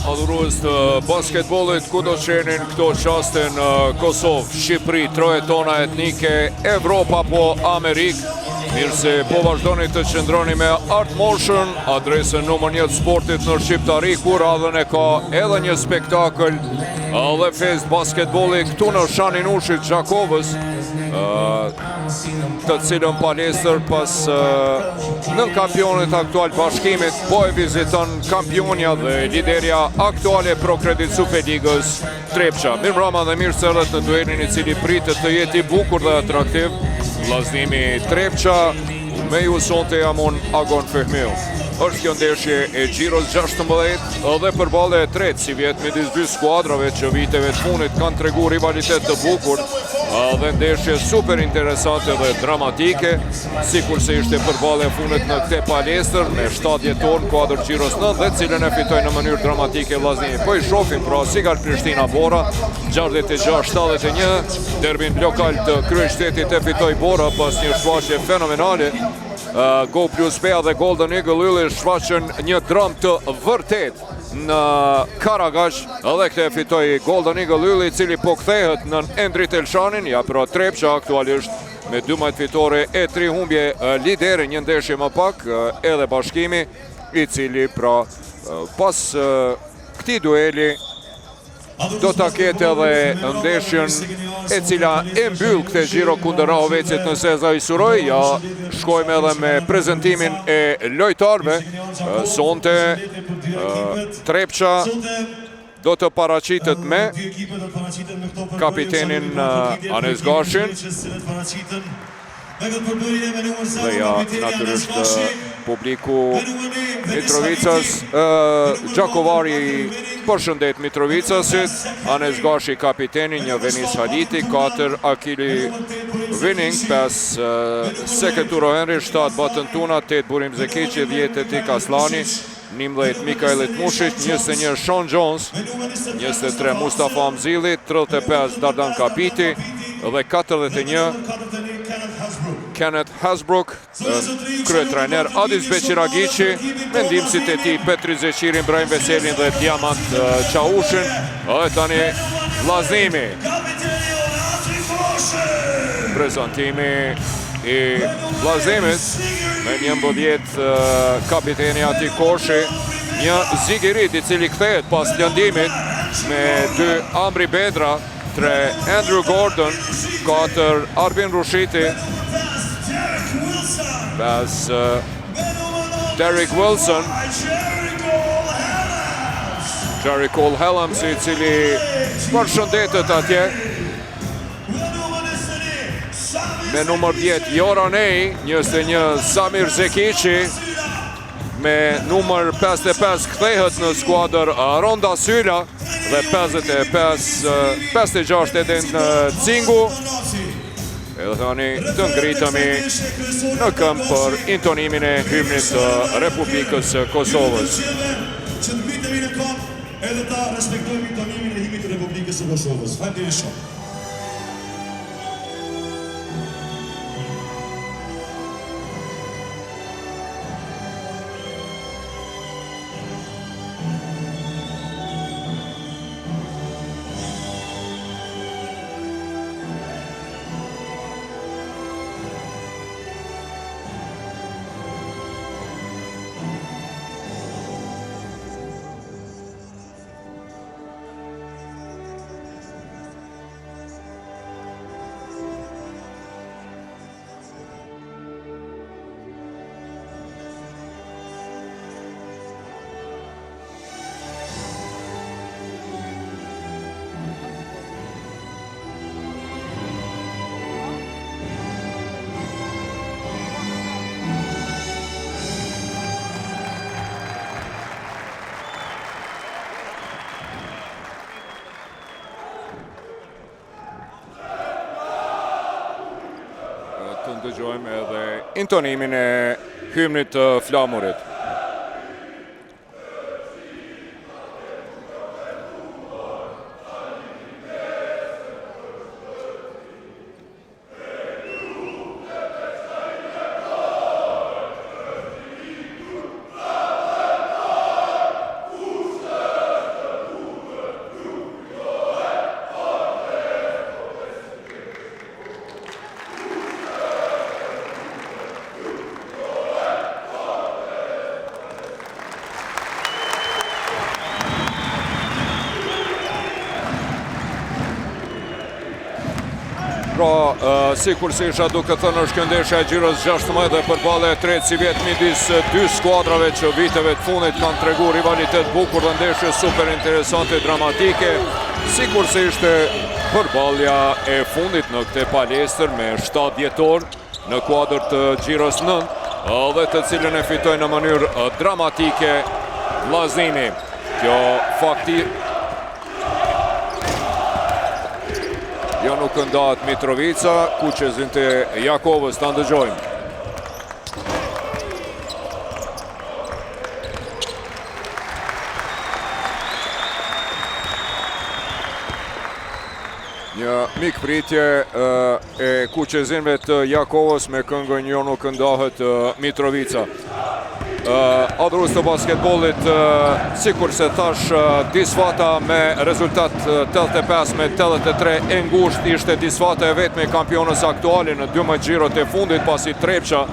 Adhurues të basketbollit kudo qenin këto qaste në Kosovë, Shqipëri, troje tona etnike, Evropa po Amerikë. Mirë se po vazhdoni të qëndroni me Art Motion, adresën numër 1 të sportit në Shqiptari, ku radhën e ka edhe një spektakël dhe fest basketbolli këtu në Shanin Ushit Gjakovës, të cilën palestër pas nën kampionit aktual bashkimit po e viziton kampionja dhe liderja aktuale Procredit Superligës Trepqa. Mirë mbrëma dhe mirë se erdhët në duelin i cili pritet të jetë i bukur dhe atraktiv. Vllaznimi Trepqa me ju sonte jamon Agon Fehmiu. Është kjo ndeshje e Gjiros 16 dhe përballja e tretë si vjet midis dy skuadrave që viteve të fundit kanë tregu rivalitet të bukur dhe ndeshje super interesante dhe dramatike, sikurse ishte përballja e fundit në këtë palestër me 70 ton kuadër Gjiros 9 dhe cilën e fitoi në mënyrë dramatike vllaznimi. Po i shohim pra Sigal Prishtina Bora 66-71, derbin lokal të kryeqytetit e fitoi Bora pas një shfaqje fenomenale. Go plus Bea dhe Golden Eagle Ylli shfaqën një dram të vërtet në Karagash dhe këtë fitoi Golden Eagle Ylli, i cili po kthehet në Endrit Elshanin, ja pra Trepqa aktualisht me 12 fitore e 3 humbje, lideri një ndeshje më pak edhe bashkimi, i cili pra pas këtij dueli do ta ketë edhe ndeshjen e cila e mbyll këtë xhiro kundër Rahovecit në Seza i Suroj. Ja, shkojmë edhe me prezantimin e lojtarëve. Sonte Trepqa do të paraqitet me kapitenin Anes Gashin. Dhe ja, natyrisht publiku Mitrovicas, Gjakovari përshëndet Mitrovicasit, Anes Gashi kapiteni, një Venis Haliti, 4 Akili Winning, 5 Seketuro Henry, 7 Batën Tuna, 8 Burim Zekici, 10 Etik Aslani, 19 Mikailit Mushit, 21 Sean Jones, 23 Mustafa Amzili, 35 Dardan Kapiti dhe 41 Kenneth Hasbrook, kryetrajner Adis Beqiragici, mendimësit e tij Petri Zeqirin, Brahim Veselin dhe Diamant Qaushin. Dhe tani vllaznimi. Prezantimi i vllazimit me 11 kapiteni Ati Koshi, një Zigirit i cili kthehet pas lëndimit me 2 Amri Bedra, 3 Andrew Gordon, 4 Arbin Rushiti, 5 Derek Wilson, Jerry Cole Helms, i cili përshëndetet atje, me numër 10 Joranej, 21 Samir Zekici, me numër 55 kthehet në skuadër Ronda Syla dhe 56 Edin Cingu. Edhe tani të ngritemi në këmbë për intonimin e hymnit të Republikës së Kosovës. Që të ngritemi në këmbë edhe ta respektojmë intonimin e hymnit të Republikës së Kosovës. Faleminderit shumë. Të ndëgjojmë edhe intonimin e hymnit të flamurit. Pra, si kur si isha duke thënë është këndesha e gjirës 16 dhe përballja e tretë si vjetë midis dy skuadrave që viteve të fundit kanë tregu rivalitet bukur dhe ndeshje super interesante, dramatike, si kur si ishte përballja e fundit në këte palestër me 7 vjetor në kuadër të gjirës 9 dhe të cilën e fitoj në mënyrë dramatike Vllaznimi. Kjo fakti jo nuk ndahet Mitrovica, Kuqezin të Jakovës, të ndëgjojmë. Një mikpritje e Kuqezinve të Jakovës me këngën jo nuk ndahet Mitrovica. Adhurus të basketbollit, si kur se thash, disfata me rezultat 85-83 e ngusht ishte disfata e vetë me kampionës aktuali në 12 gjirot e fundit, pasi Trepqa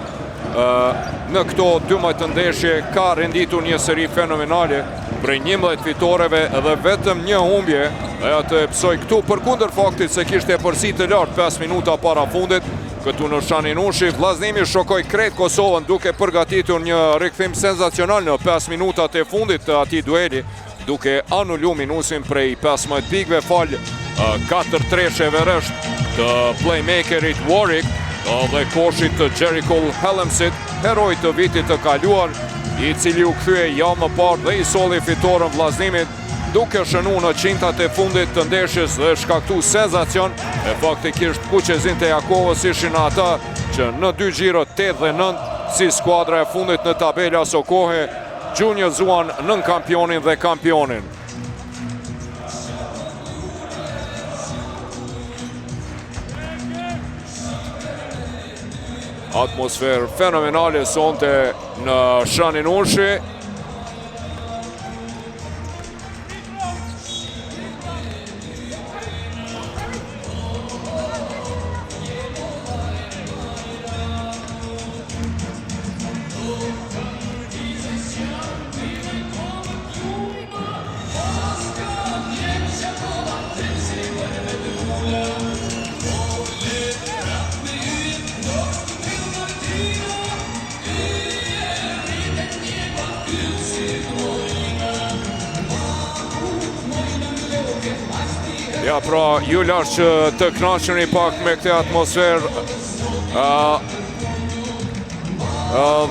në këto 12 ndeshje ka renditur një seri fenomenale prej 11 fitoreve dhe vetëm një humbje, e atë e psoj këtu përkundër faktit se kishte përsi të lartë 5 minuta para fundit. Këtu në Shaninushi, Vllaznimi shokoj krejt Kosovën duke përgatitur një rikthim senzacional në 5 minutat e fundit të atij dueli, duke anullu minusin prej 15 pikëve fal 4 tresheve rresht të playmakerit Warwick dhe koshit të Jericho Hellemsit, heroj të vitit të kaluar, i cili u kthye javë më parë dhe i solli fitoren Vllaznimit, duke shënu në qintat e fundit të ndeshjes dhe shkaktu senzacion. E faktikisht Kuqezin të Jakovës ishin ata që në 2 gjirët 8 dhe 9 si skuadra e fundit në tabela aso kohe gjunjëzuan nën kampionin dhe kampionin. Atmosferë fenomenale sonte në Shaninushi. Ja, pra, ju lash që të knaqeni pak me këte atmosferë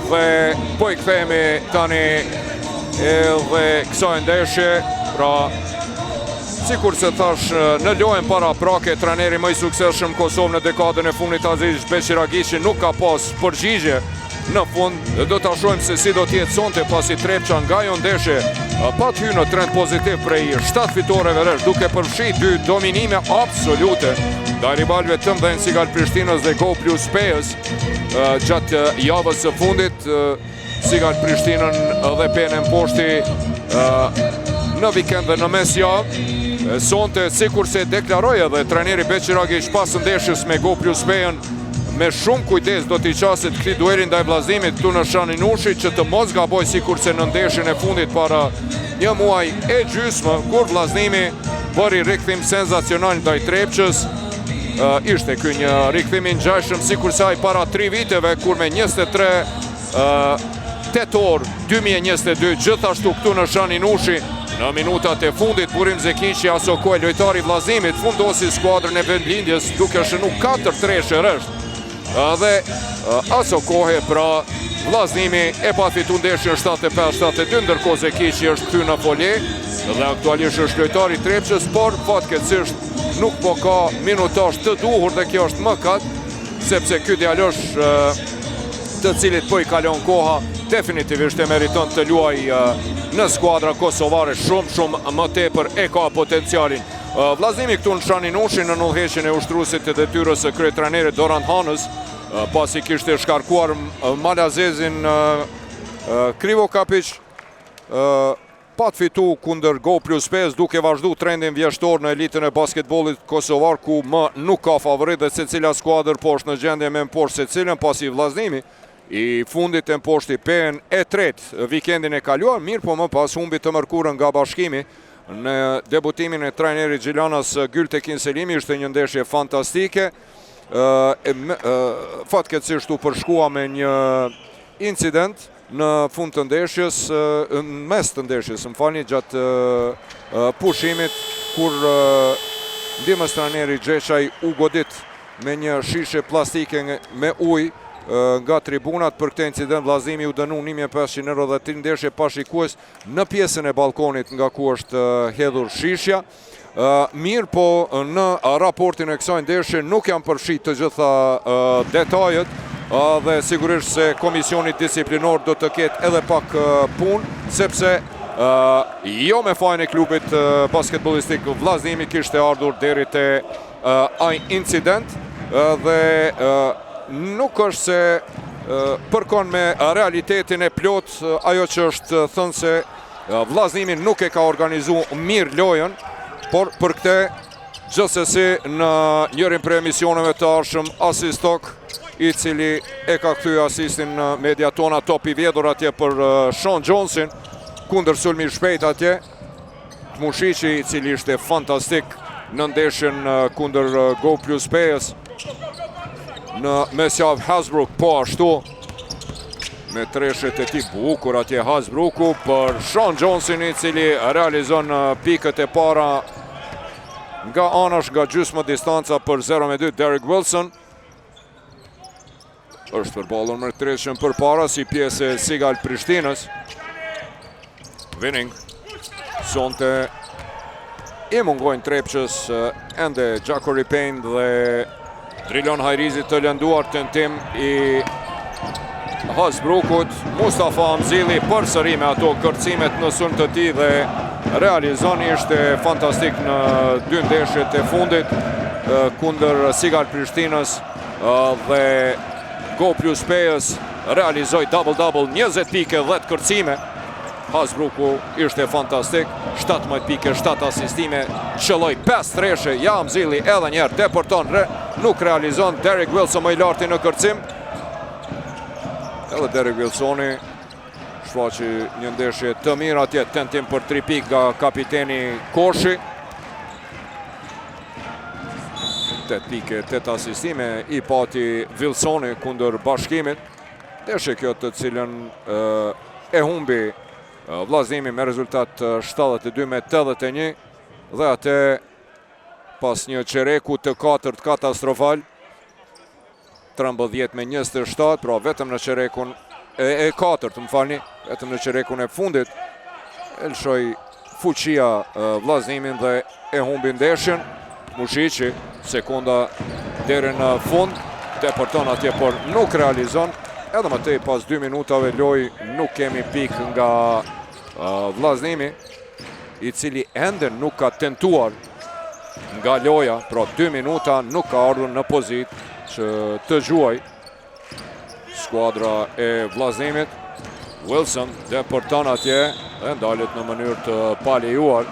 dhe po i kthehemi tani edhe kësaj ndeshje. Pra, sikur se thash, në lojën para prake, trajneri më i suksesshëm Kosovë në dekadën e fundit Aziz Beqiragiçi nuk ka pas përgjigje në fund. Do ta shohim se si do të jetë sonte, pasi Trepqa nga jo ndeshje pa të hyrë në trend pozitiv prej 7 fitoreve rresht, duke përfshi 2 dominime absolute ndaj rivalëve të mëdhenj si Prishtinës dhe Go Plus Pejës gjatë javës së fundit. Sigal Prishtinën dhe Penën poshti në vikend dhe në mesjavë. Sonte, sikur se deklaroi edhe trajneri Beqiragiç pas ndeshjes me Go Plus Pejën, me shumë kujdes do t'i qasit këti duelin ndaj Vllaznimit këtu në Shaninushi, që të mos gaboj sikur se në ndeshjen e fundit para një muaj e gjysmë, kur Vllaznimi bëri rikthim senzacional ndaj Trepqës. Ishte ky një rikthim i ngjashëm sikur se ai para 3 viteve, kur me 23 tetor 2022 gjithashtu këtu në Shaninushi, në minutat e fundit Burim Zekiqi aso kohë lojtari Vllaznimit fundosi skuadrën e vendlindjes duke shënu 4 treshe rresht. Dhe aso kohë pra Vllaznimi e pa fitu ndeshjen 75-72, ndërkohë Zekiqi është kthy në folje dhe aktualisht është lojtari Trepqës, por fatkeqësisht nuk po ka minutash të duhur dhe kjo është mëkat, sepse ky djalosh të cilit po i kalon koha definitivisht e meriton të luaj në skuadra kosovare shumë më tepër, e ka potencialin. Vllaznimi këtu në Shaninushi në nullheqjen e ushtruesit të detyrës së kryetrajnerit Dorant Hanës, pasi kishte shkarkuar Malazezin Krivokapić, pa të fitu kundër Go Plus 5, duke vazhdu trendin vjeshtor në elitën e basketbollit kosovar, ku më nuk ka favorit dhe secila skuadër poshtë në gjendje me mposhtë secilën, pasi Vllaznimi i fundit e mposhti Pen e tret vikendin e kaluar, mirë po më pas humbi të mërkurën nga Bashkimi në debutimin e trajnerit Gjilanas Gültekin Selimi. Ishte një ndeshje fantastike. Fatkeqësisht u përshkua me një incident në fund të ndeshjes, në mes të ndeshjes, më falni, gjatë pushimit, kur ndihmës trajneri Xheçaj u godit me një shishe plastike me ujë nga tribunat. Për këtë incident vllazimi u dënu 1500 euro dhe 3 ndeshje pa shikues në pjesën e balkonit nga ku është hedhur shishja. Mirë po, në raportin e kësaj ndeshje nuk janë përfshirë të gjitha detajet dhe sigurisht se komisioni disiplinor do të ketë edhe pak punë, sepse jo me fajin e klubit basketbollistik vllazimi kishte ardhur deri te ai incident dhe nuk është se përkon me realitetin e plot ajo që është thënë se vllazimi nuk e ka organizuar mirë lojën, por për këtë gjithsesi në njërin prej emisioneve të ardhshëm Asistok, i cili e ka kthyer asistin në mediatona top i vjedhur atje për Sean Johnson, kundër sulmi shpejt atje, Mushiqi i cili ishte fantastik në ndeshjen kundër Go Plus PS në mesjavë. Hasbrook po ashtu me treshet e tij bukur atje Hasbrooku për Sean Johnson i cili realizon pikët e para nga anash nga gjysmë distanca për 0-2. Derek Wilson është përballur me treshen përpara si pjesë e Sigal Prishtinës. Winning sonte i mungojnë Trepqës ende Gjakori Payne dhe Drilon Hajrizi të lënduar tentim i Hasbrookut. Mustafa Amzili përsëri me ato kërcimet në sulm të tij dhe realizon, ishte fantastik në 2 ndeshjet e fundit kundër Sigal Prishtinës dhe Go Plus PS realizoi double-double, 20 pike, 10 kërcime. Hasbrooku ishte fantastik, 17 pike, 7 asistime, qëlloj 5 treshe, ja Amzili edhe njerë deporton, nuk realizon. Derek Wilson më i larti në kërcim. Edhe Derek Wilsoni shfaqi një ndeshje të mirë atje, tentim për 3 pik nga kapiteni Koshi. 8 pike, 8 asistime i pati Wilsoni kundër Bashkimit. Ndeshje kjo të cilën e humbi vllazimi me rezultat 72-81 dhe atë pas një qereku të 4 katastrofal, 13-27, pra vetëm në qerekun e 4, më falni, vetëm në qerekun e fundit elshoi fuqia vllazimin dhe e humbi ndeshjen. Mushiqi sekonda deri në fund deporton atje, por nuk realizon. Edhe më tej pas 2 minutave loj nuk kemi pik nga vllazimi, i cili ende nuk ka tentuar nga loja, pra 2 minuta nuk ka ardhur në pozitë që të gjuaj skuadra e vllazimit. Wilson deporton atje dhe ndalet në mënyrë të palejuar.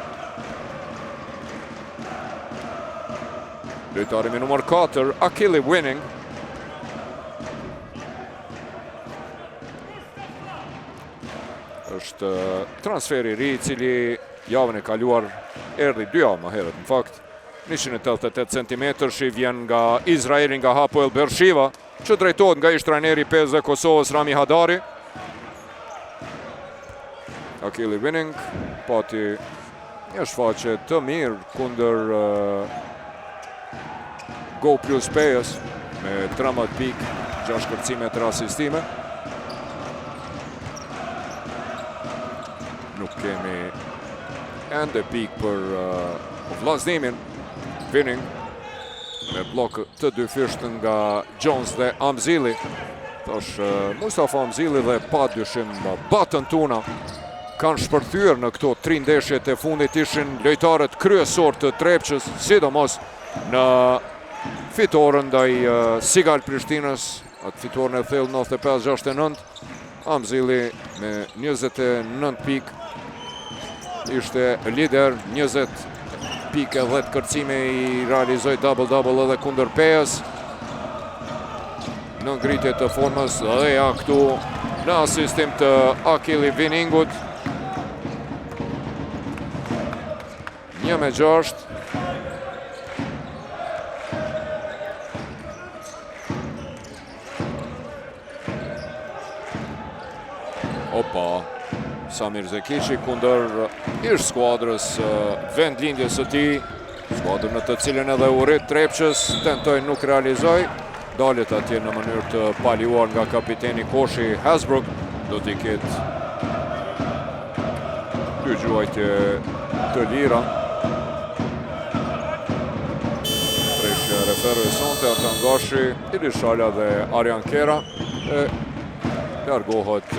Lojtari me numër 4, Akili Winning. Është transferi i ri i cili javën e kaluar erdhi 2 javë më herët në fakt. 188 cm i vjen nga Izraeli, nga Hapoel Bershiva, që drejtohet nga ish trajneri i PSV Kosovës Rami Hadari. Akili Winning pati një shfaqje të mirë kundër Go Plus PS me 13 pik, 6 kërcime, 3 asistime. Nuk kemi ende pik për vllaznimin. Winning me blok të dyfisht nga Jones dhe Amzili. Tash Mustafa Amzili dhe pa dyshim Batën Tuna kanë shpërthyer në këto 3 ndeshjet e fundit, ishin lojtarët kryesor të Trepqës, sidomos në fitoren ndaj Sigal Prishtinës, atë fitoren e thellë 95-69. Amzili me 29 pik ishte lider, 20 pike, 10 kërcime, i realizoi double-double edhe kundër PS në ngritje të formës dhe ja këtu në asistim të Akili Winningut. 1-6. Opa, Samir Zekici kundër ish skuadrës vendlindjes së tij, skuadrën në të cilën edhe u rrit Trepçës, tentoi nuk realizoi, dalet atje në mënyrë të paluar nga kapiteni Koshi Hasbrook, do t'i ketë dy gjuajtje të lira. Preshja referoi sonte Artan Gashi, Ili Shala dhe Arjan Kera. Largohet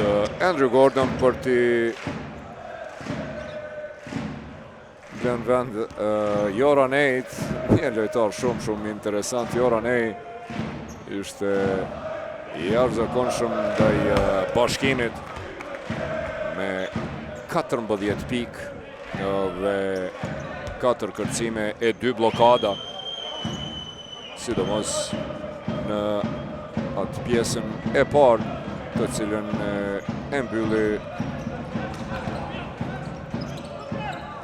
Andrew Gordon për t'i blen vend Joran Ejt, një lojtar shumë interesant. Joran Ejt ishte i jashtëzakonshëm ndaj Bashkimit me 14 pikë dhe 4 kërcime e 2 blokada, sidomos në atë pjesën e parë, të cilën e mbylli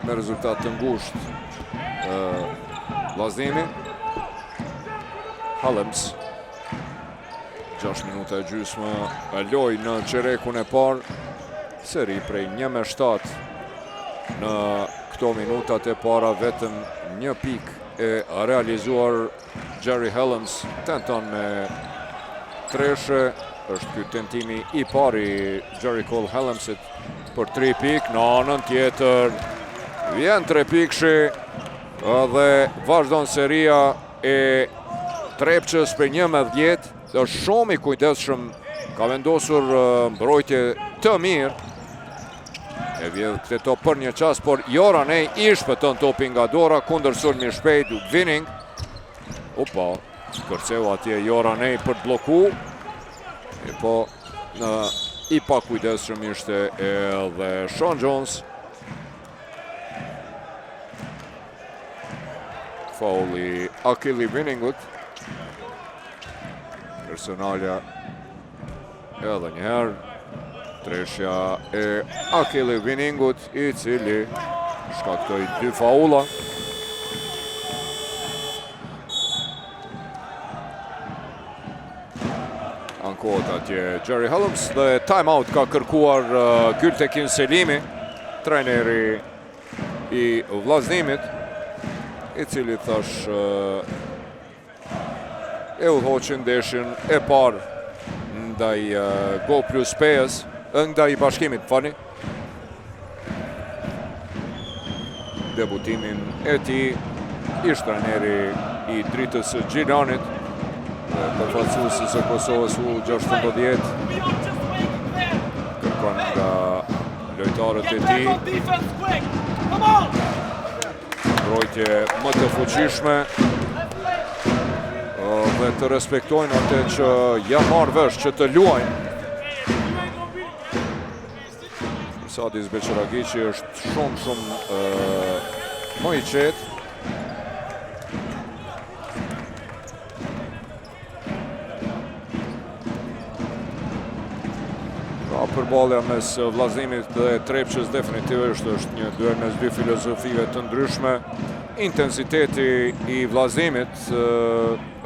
me rezultat të ngushtë vllaznimi. Hallams 6 minuta e gjysmë loj në çerekun e parë, seri prej 1-7 në këto minutat e para, vetëm 1 pikë e realizuar. Jerry Hallams tenton me treshe, është ky tentimi i pari Jerry Cole Hallamsit për 3 pikë. Në anën tjetër vjen 3 pikëshi dhe vazhdon seria e Trepçës për 11. Është shumë i kujdesshëm, ka vendosur mbrojtje të mirë. E vjedh këto për një çast, por Joran Ejt i shpëton topin nga dora kundër sulmi shpejt Winning. Opa, kërceu atje Joran Ejt për të bloku. Po i pa kujdesshëm ishte edhe Sean Jones. Faul i Akili Winningut. Personalja edhe njëherë. Treshja e Akili Winningut, i cili shkaktoi 2 faula. Ankohet atje Jerry Hallams dhe time-out ka kërkuar Gültekin Selimi, trajneri i vllaznimit, i cili thash e udhëhoqi ndeshjen e parë ndaj Go Plus PS, ndaj Bashkimit, fani. Debutimin e tij ish trajneri i dritës së Gjilanit, përfaqësuesi së Kosovës U16, kërkon nga lojtarët e tij mbrojtje më të fuqishme dhe të respektojnë atë që janë marrë vesh që të luajnë. Sadis Beqiragiqi është shumë më i qetë. Përballja mes vllaznimit dhe Trepçës definitivisht është një duel mes dy filozofive të ndryshme. Intensiteti i vllaznimit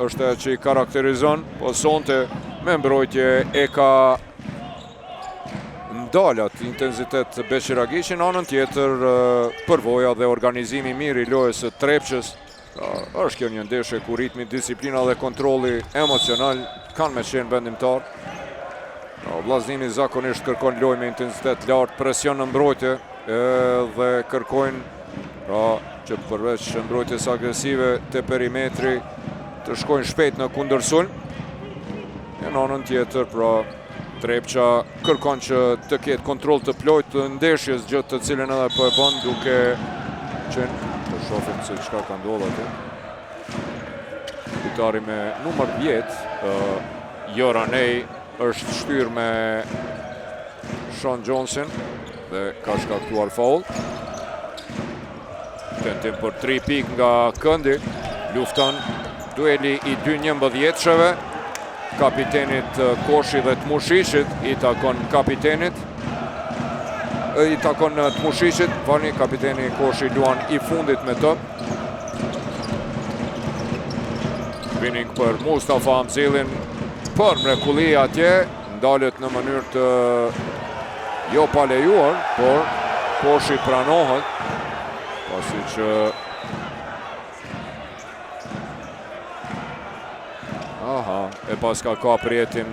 është ajo që i karakterizon, po sonte me mbrojtje e ka ndalat intensitet Beqiragiqi. Në anën tjetër, përvoja dhe organizimi mirë i lojës së Trepçës. Është kjo një ndeshje ku ritmi, disiplina dhe kontrolli emocional kanë me qenë vendimtar. Vllaznimi zakonisht kërkon lojë me intensitet lartë, presion në mbrojtje dhe kërkojnë që përveç mbrojtjes agresive te perimetri të shkojnë shpejt në kundërsulm. Në anën tjetër, Trepça kërkon që të ketë kontroll të plot të ndeshjes, gjë të cilën edhe po e bën duke qenë të shohim se çka ka ndodhur aty. Lojtari me numër 10, Joran Ejt, është shtyr me Sean Johnson dhe ka shkaktuar faul. Tentim për 3 pikë nga këndi. Lufton dueli i 2 11-shëve. Kapitenit Koshi dhe Tmushiqit i takon kapitenit. i takon të Mushishit, falni, kapiteni Koshi luan i fundit me të. Winning për Mustafa Amzilin, për mrekulli atje, ndalet në mënyrë të jo pa lejuar, por Koshi pranohet, pasi që e pas ka përjetin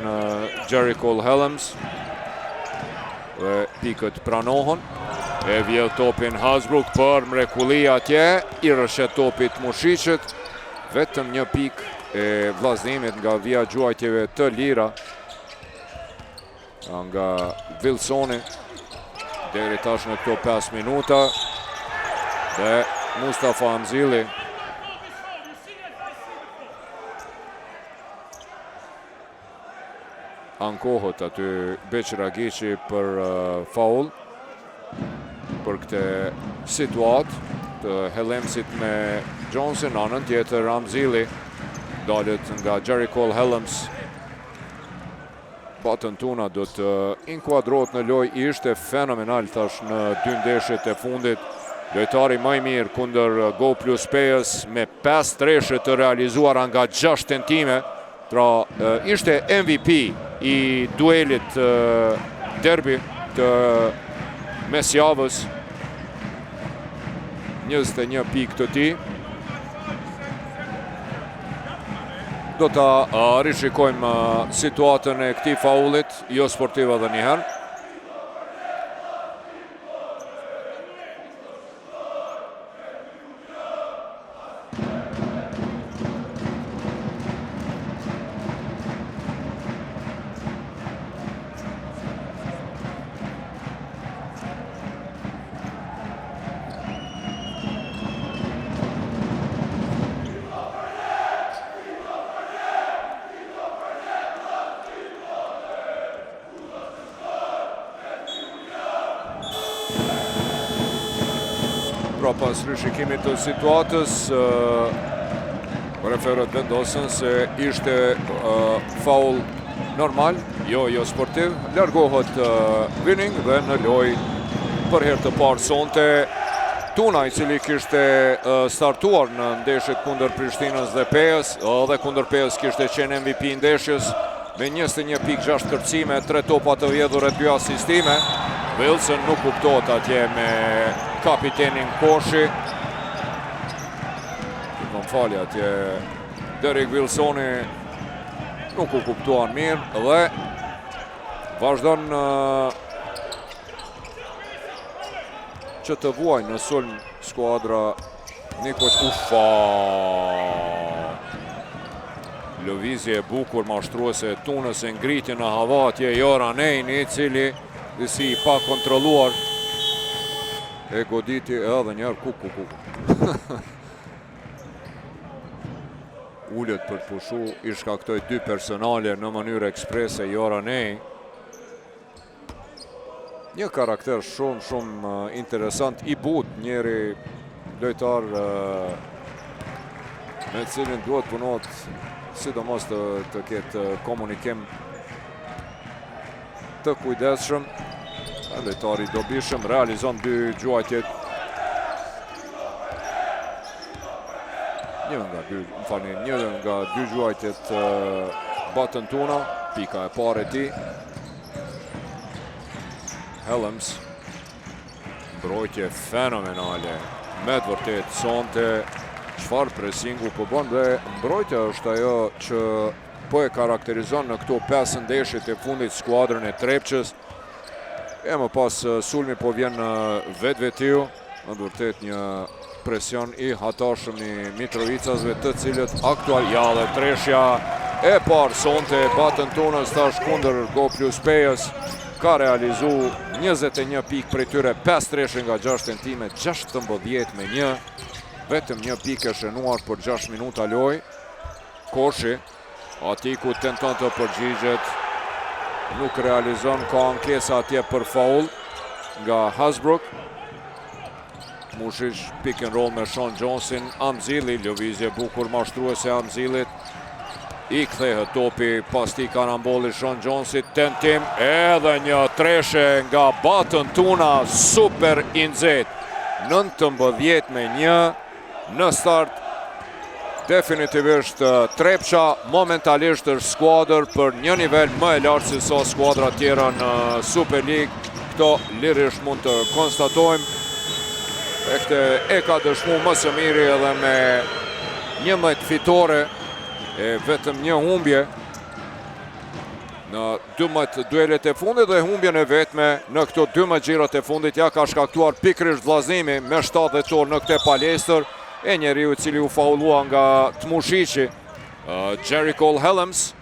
Jericho Helms dhe pikët pranohen. E vjell topin Hasbrook për mrekulli atje, i rëshet topit Mushishit, vetëm një pik e vllaznimit nga vija gjuajtjeve të lira nga Wilsoni deri tash në këto 5 minuta dhe Mustafa Amzili ankohet aty Beqiragiqi për faul për këtë situatë të Hellemsit me Johnson. Anën tjetër Amzili dalet nga Jericho Helms. Batën tuna do të inkuadrohet në lojë, ishte fenomenal tash në 2 ndeshjet e fundit. Lojtari më i mirë kundër Go Plus Pejës me 5 treshe të realizuara nga 6 tentime. Pra ishte MVP i duelit derbi të mesjavës. 21 pikë të tij. Do ta rishikojmë situatën e këtij faulit, jo sportiv edhe një herë. Pra pas rishikimit të situatës, referët vendosën se ishte faul normal, jo sportiv. Largohet Winning dhe në lojë për herë të parë sonte Tuna, i cili kishte startuar në ndeshjet kundër Prishtinës dhe Pejës, dhe kundër Pejës kishte qenë MVP i ndeshjes me 21 pikë, 6 kërcime, 3 topa të vjedhur e 2 asistime. Wilson nuk kuptohet atje me kapitenin Koshi. Më falje atje Derek Wilsoni nuk u kuptuan mirë dhe vazhdon që të vuaj në sulm skuadra Nikoç. Lëvizje e bukur mashtruese e Tunës, e ngritje në hava atje Jora Nejni, i cili disi pa kontrolluar e goditi edhe njerë kuk. Ullët për të pushu, i shkaktoj 2 personale në mënyrë eksprese Jora Nej. Një karakter shumë interesant, i but, njeri lojtar me cilin duhet punot, sidomos të ketë komunikim të kujdesshëm. Lojtari dobishëm, realizon 2 gjuajtjet. Një nga 2 gjuajtjet Batën Tuna, pika e parë e tij. Helms, mbrojtje fenomenale, me të vërtet sonte çfarë presingu po bën dhe mbrojtja është ajo që po e karakterizon në këto 5 ndeshjet e fundit skuadrën e Trepçës. E më pas sulmi po vjen vetë-vetiu, në vërtet një presion i hatashëm i Mitrovicasve, të cilët aktual dhe treshja e parë sonte Batën Tunës tash kundër Go Plus Pejës, ka realizu 21 pikë prej tyre, 5 treshe nga 6 tentime, 16-1, vetëm 1 pikë e shënuar për 6 minuta lojë. Koshi, ati ku tenton të përgjigjet, nuk realizon, ka ankesa atje për faul nga Hasbrook. Mushish, pick and roll me Sean Johnson. Amzili, lëvizje bukur mashtruese Amzilit. I kthehet topi pas ti karamboli Sean Jonesit, tentim edhe një treshe nga Button Tuna, super i nxehtë. 19-1 në start. Definitivisht Trepça momentalisht është skuadër për një nivel më e lartë se sa skuadra tjera në Super League. Këto lirisht mund të konstatojmë. E ka dëshmu më së miri edhe me 11 fitore e vetëm një humbje në 12 duelet e fundit, dhe humbjen e vetme në këto 12 xhirat e fundit ja ka shkaktuar pikërisht vllaznimi me 7 dhjetor në këtë palestër e njeriu i cili u faulua nga Tmushiqi. Jerry Cole Helms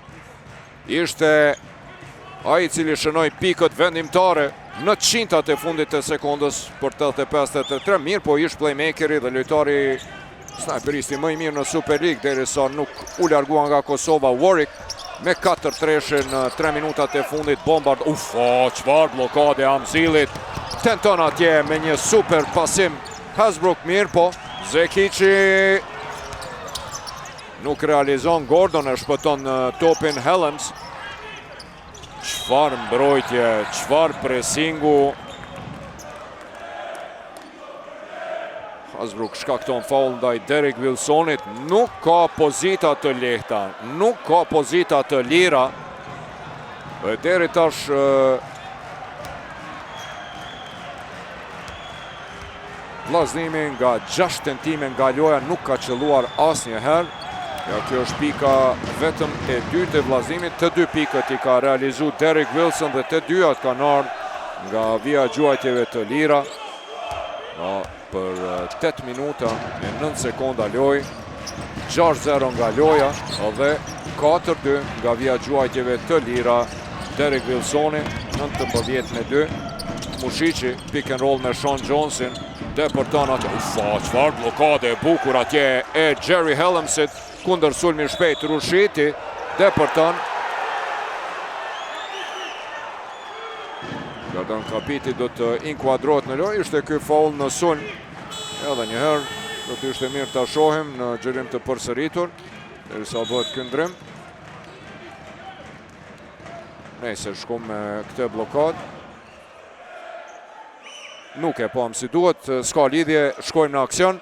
ishte ai i cili shënoi pikët vendimtare në 100-at e fundit të sekondës për 85-83. Mirë po ish playmakeri dhe lojtari snajperisti më i mirë në Super League derisa nuk u largua nga Kosova. Warwick me 4 treshe në 3 minutat e fundit. Bombard, çfarë blokade Amzilit. Tenton atje me një super pasim Hasbrook, mirë po Zekici nuk realizon. Gordon e shpëton topin Helms. Çfarë mbrojtje, çfarë presingu. Hasbrook shkakton faul ndaj Derek Wilsonit. Nuk ka pozita të lehta, nuk ka pozita të lira. Deri tash vllaznimi nga 6 tentime nga loja nuk ka qelluar asnjëherë. Ja, kjo është pika vetëm e dytë e vllaznimit. Të 2 pikët i ka realizuar Derek Wilson dhe të 2-at kanë ardhur nga vija gjuajtjeve të lira. Për 8 minuta e 9 sekonda loj, 6-0 nga loja dhe 4-2 nga vija gjuajtjeve të lira. Derek Wilsoni 19-2. Tmushiqi pick and roll me Sean Jonesin, depërton atë. Çfarë blokade e bukur atje e Jerry Helmsit kundër sulmi shpejt Rushiti, depërton. Gardan Kapiti do të inkuadrohet në lojë. Ishte ky faul në sulm. Edhe njëherë do të ishte mirë ta shohim në xhirim të përsëritur derisa bëhet ky ndrim. Nëse shkom me këtë blokad. Nuk e pam si duhet, s'ka lidhje, shkojmë në aksion.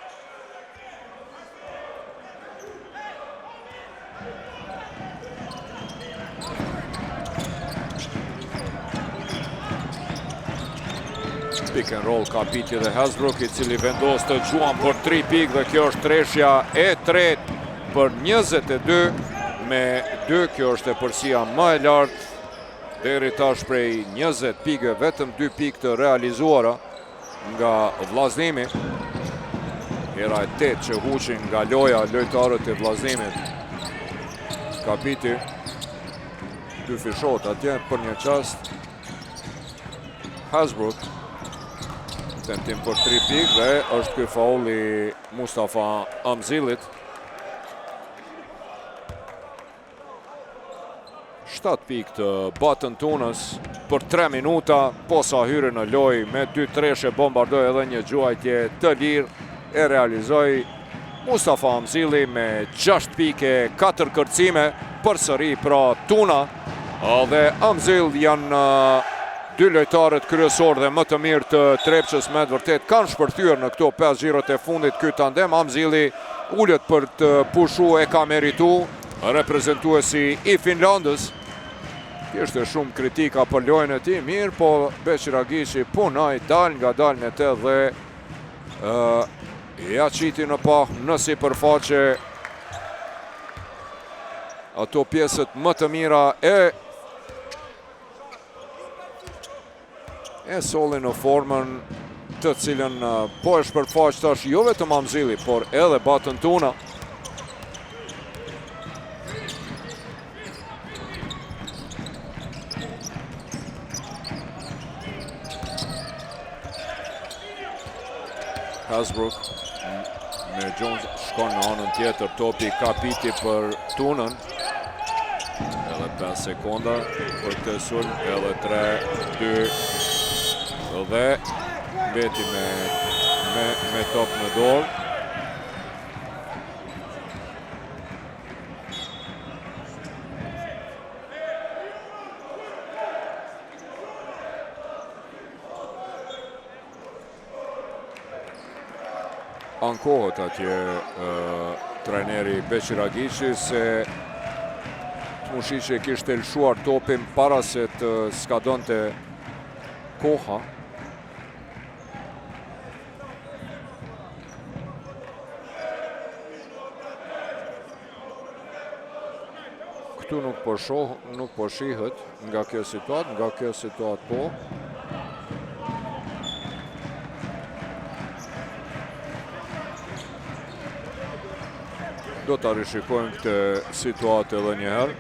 Pick and roll Kapiti dhe Hasbrook, i cili vendos të gjuan për 3 pikë dhe kjo është treshja e tretë për 22 me 2. Kjo është e përsia më e lartë deri tash prej 20 pikë, vetëm 2 pikë të realizuara nga vllaznimi. Era e 8 që huqin nga loja lojtarët e vllaznimit. Kapiti 2 fishot atje për një çast. Hasbrook tentim për 3 pikë dhe është ky fauli Mustafa Amzilit. 7 pikë të Button Tunës për 3 minuta, posa hyre në lojë me 2 treshe, bombardoi edhe një gjuajtje të lirë, e realizoi Mustafa Amzili me 6 pikë, 4 kërcime përsëri pra Tuna. Dhe Amzil janë 2 lojtarët kryesor dhe më të mirë të Trepçës, me të vërtet kanë shpërthyer në këto 5 xhirot e fundit ky tandem. Amzili ulet për të pushu, e ka meritu, reprezentuesi i Finlandës. Kishte shumë kritika për lojën e tij, mirë po Beqiragiçi punoi dal nga dalmet e dhe ja qiti në pa në sipërfaqe ato pjesët më të mira e solli në formën të cilën po e shpërfaq tash jo vetëm Amzili, por edhe Button Tuna. Hasbrook me Jones shkon në anën tjetër, topi Kapiti për Tunën. Edhe 5 sekonda për këtë sulm, edhe 3-2. Dhe mbeti me top në dorë. ankohet atje trajneri Beqiragiqi se Tmushiqi kishte lëshuar topin para se të skadonte koha. Këtu nuk po shihet nga kjo situatë, po. Do ta rishikojmë këtë situatë edhe një herë.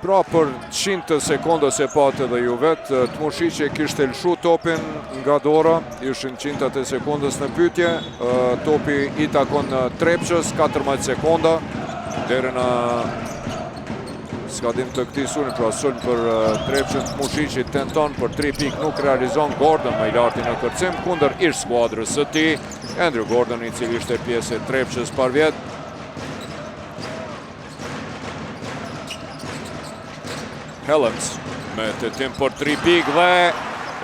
Pra për 100 sekondës e patë edhe ju vetë, Tmushiqi kishte lëshu topin nga dora, ishin 100 sekondës në pyetje, topi i takon Trepçës, 14 sekonda, deri në skadim të këtij sulmi, pra sulm për Trepçën. Tmushiqi tenton për 3 pikë, nuk realizon. Gordon më i larti në kërcim kundër ish skuadrës së tij, Andrew Gordon, i cili ishte pjesë e Trepçës par vjet. Helms me tentim për 3 pikë dhe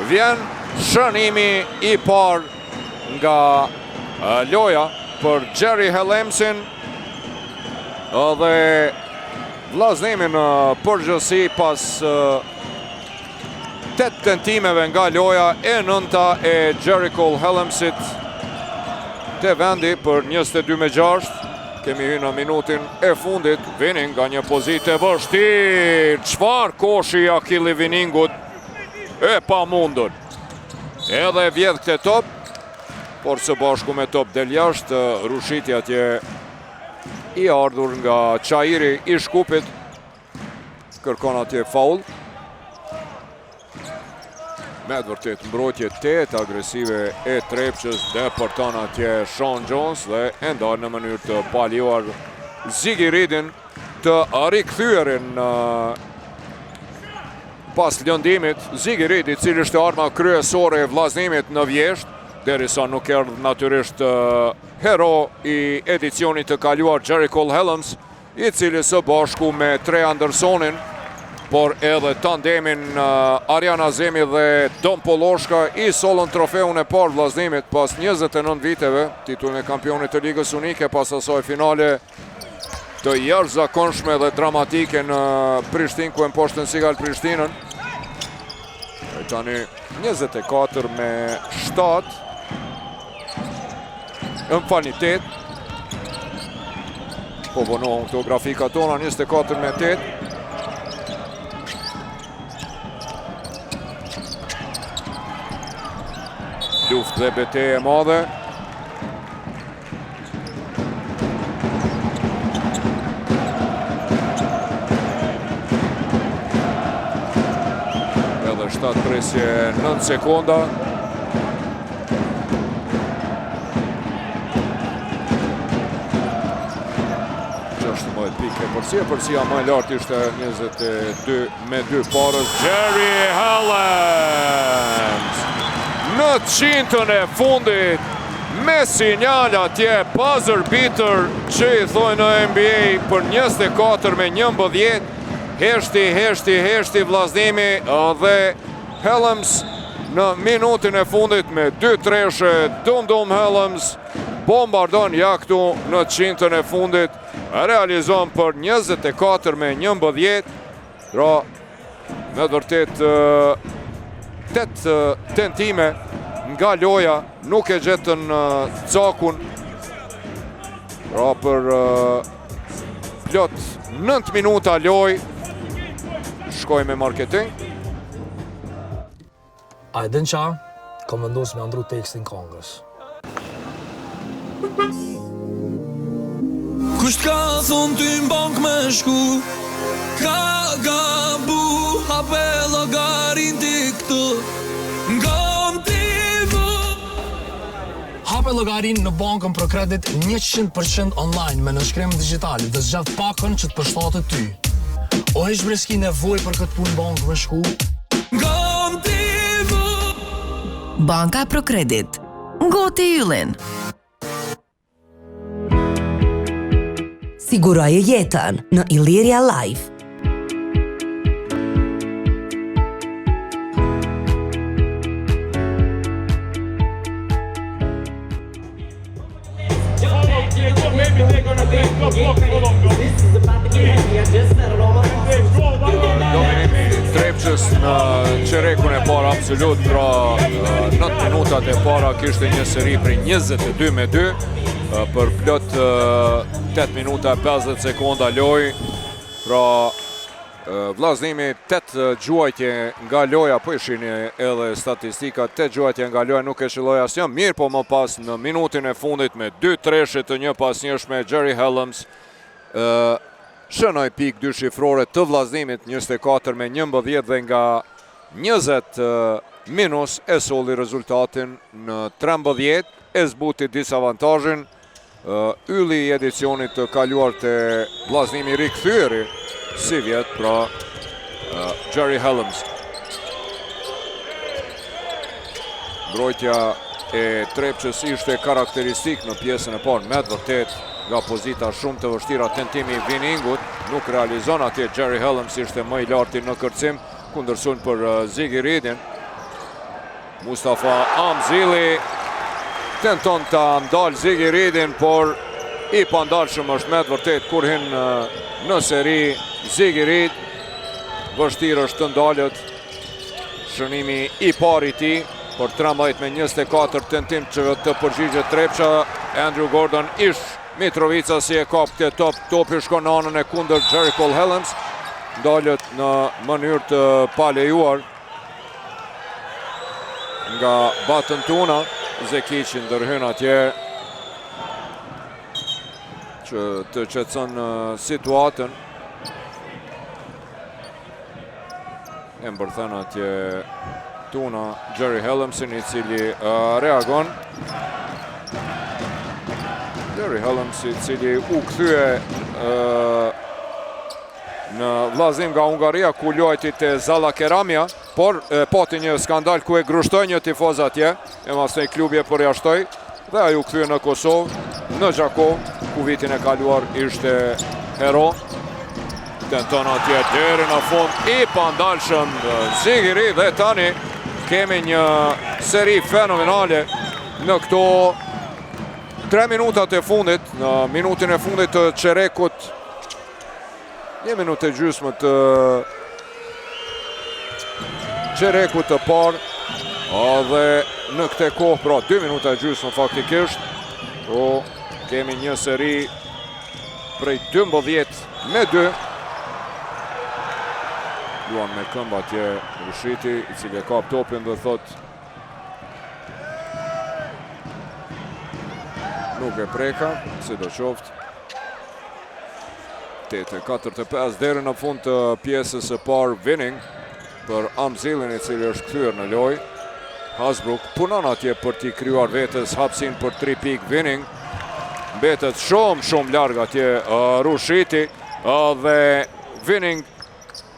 vjen shënimi i parë nga loja për Jerry Helmsin dhe vllazënimi në përgjithësi pas 8 tentimeve nga loja e 9-ta e Jericho Helmsit te vendi për 22-6. Kemi hyrë në minutin e fundit, Vining nga një pozitë e vështirë. Çfarë koshi i Akili Viningut, e pamundur. Edhe vjedh këtë top, por së bashku me top del jashtë, rushitja atje i ardhur nga Çajiri i Shkupit, kërkon atje faul. Me të vërtet mbrojtje 8 agresive e Trepçës, deporton atje Sean Jones dhe e ndar në mënyrë të paljuar Ziggy Reedin të rikthyerin pas lëndimit. Ziggy Reed, i cili është arma kryesore e vllazënimit në Vjesht, derisa nuk erdhi natyrisht hero i edicionit të kaluar Jericho Helms, i cili së bashku me Trey Andersonin, por edhe tandemin Ariana Zemi dhe Dom Poloshka i solën trofeun e parë vllazënimit pas 29 viteve, titullin e kampionit të Ligës Unike, pas asaj finale të jashtëzakonshme dhe dramatike në Prishtinë, ku e mposhtën Sigal Prishtinën. Tani 24 me 7. Më falni 8. Po vonohën këto grafika tona, 24 me 8. dhe betejë e madhe. Edhe 7 presje 9 sekonda. Përsia më e lartë ishte 22-2 parës. Jerry Helms në 100-ën e fundit me sinjal atje buzzer beater që i thojnë në NBA për 24-11. Heshti vllaznimi dhe Helms në minutin e fundit me 2 treshe. Dum Helms bombardon ja këtu në 100-ën e fundit. Realizon për 24-11. Pra, me vërtet 8 tentime nga loja, nuk e gjetën cakun. Pra, për plot 9 minuta loj, shkoj me marketing. Aiden qa, kom vendosur me ndru tekstin kongës. Kusht ka thonë ty m'bank me shku, ka gabu, hape logarin ti këtu, ngam ti vu. Hape logarin në bankën për kredit 100% online me nënshkrim digital dhe zgjat pakën që të përshtatet ty. O heq breski nevoj për këtë punë bank me shku? Ngam ti vu. Banka Prokredit. Ngoti yllin. Siguroje jetën në Illyria Life. Trepçës në qerekun e parë absolut, pra 9 minutat e para kishte një seri për 22-2 për plot 8 minuta 50 sekonda loj. Pra vllaznimi 8 gjuajtje nga loja, po ishin edhe statistika, 8 gjuajtje nga loja, nuk e shilloj asnjë. Mirë, po më pas në minutin e fundit me 2 treshe të një pasnjëshme, Jerry Helms shënoi pik 2 shifrore të vllaznimit 24-11 dhe nga 20 minus e solli rezultatin në 13, e zbuti disavantazhin. Ylli i edicionit të kaluar të vllaznimi rikthyeri si vjet, pra Jerry Helms. Mbrojtja e Trepçës ishte karakteristik në pjesën e parë, me të vërtet nga pozita shumë të vështira. Tentimi i Viningut nuk realizon atje. Jerry Helms ishte më i larti në kërcim, kundërshton për Ziggy Reedin. Mustafa Amzili tenton të ndal Ziggy Reedin, por i pandalshëm është me të vërtet kur hin në seri Ziggy Reed. Vështirë është të ndalët. Shënimi i parë i tij për 13-24 tentim që të përgjigjet Trepça. Andrew Gordon ish Mitrovica si e kap këtë top. Topi shkon në anën e kundër Jericho Helms. Ndalët në mënyrë të palejuar nga Batën Tuna. Zekici ndërhyn atje që të qetëson situatën. E mbërthen atje Tuna Jerry Helmsin, i cili reagon. Jerry Helms, i cili u kthye në vllaznim nga Hungaria, ku luajti te Zalla Keramia, por pati një skandal ku e grushtoi një tifoz atje, e mastaj klubi e përjashtoi dhe ai u kthye në Kosovë, në Gjakov, ku vitin e kaluar ishte hero. Tenton atje deri në fund, i pandalshëm Ziggy Reed, dhe tani kemi një seri fenomenale në këto 3 minutat e fundit. Në minutin e fundit të qerekut, 1 minutë e gjysmë të qerekut të parë, dhe në këte kohë, pra 2 minuta e gjysmë faktikisht, kemi një seri prej 12-2. Luan me këmbë atje Rushiti, i cili e kap topin dhe thot nuk e preka, si do qoftë. 8:45 deri në fund të pjesës së parë. Winning për Amzilin, i cili është kthyer në lojë. Hasbrook punon atje për t'i krijuar vetes hapësin për 3 pikë. Winning mbetet shumë larg atje Rushiti dhe Winning